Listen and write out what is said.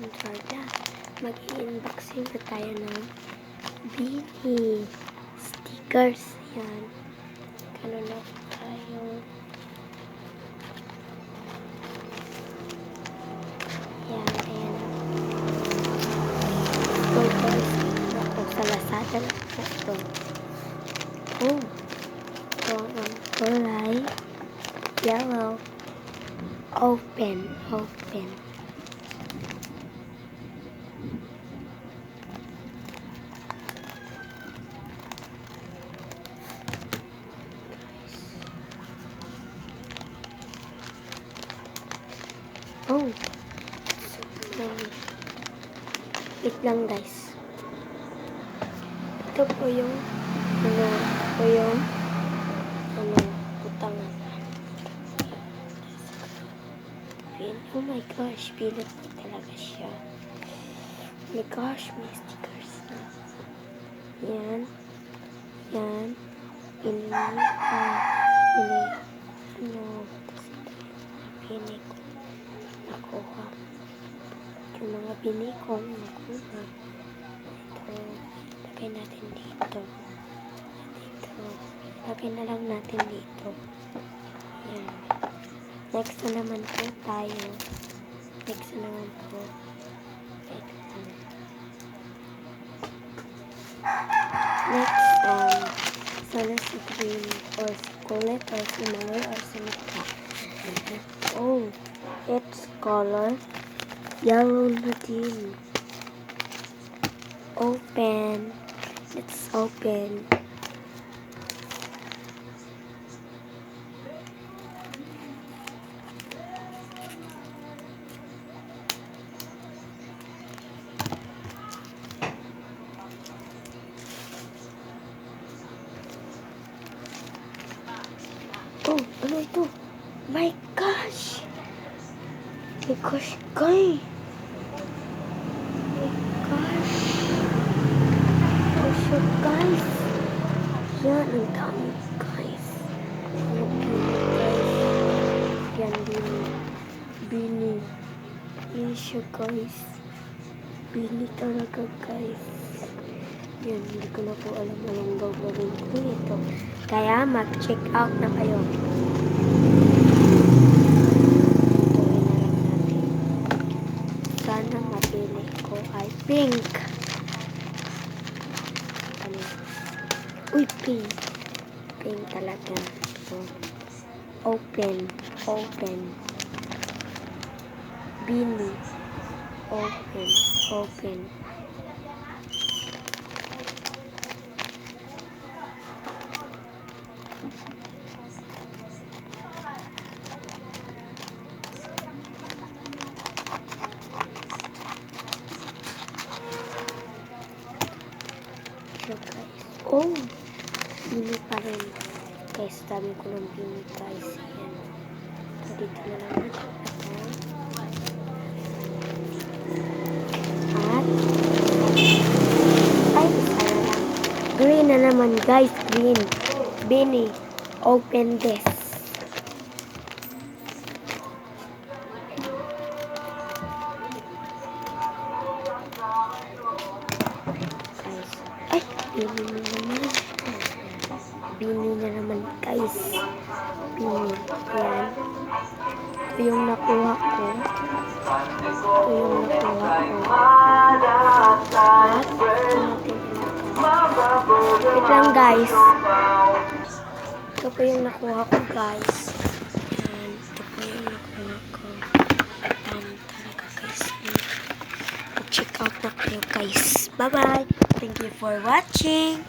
Jordan. Mag-i-unboxing na tayo ng Beanie stickers. Yan. Kano na tayo. Yan. Ayan. So guys, ako sa Lazada na po ito. Oh. So, ang kulay yellow. Open. Oh. Wait lang guys. Ito po yung butangan. Oh my gosh, pinot po talaga siya. Oh my gosh, may stickers na. Yan. Pini ko nakuha. Yung mga pini ko nakuha. Ito, lagay natin dito. Lagay na lang natin dito. Yan. Next na naman po tayo. Next sana si green or si kulit or si mawar or si mata. Oh, it's color yellow na din. Open. Let's open. Oh, ano ito? My gosh! My gosh, guys! My gosh! Oh, so guys! Yan, ang dami, guys. Look guys. Yan, Beanie. Yan siya, guys. Beanie talaga, guys. Yan, hindi ko na po alam anong gagawin ko ito. Kaya mag-check out na kayo. Sana mapili ko ay pink. Uy, pink. Pink talaga. So, open. Beanie. Open. Guys. Oh! Beanie pa rin. Guys, dami ko ng beanie, guys. Yan. So, dito na lang ito. At, isa na lang. Green na naman, guys. Green. Beanie. Open this. Ay, Beanie na naman, guys. Beanie. Yan. Ito yung nakuha ko. Wait lang, guys. Ito po yung nakuha ko, guys. Yan. Ito po yung nakuha ko. Dami talaga, guys. Check out na kayo, guys. Bye-bye. Thank you for watching.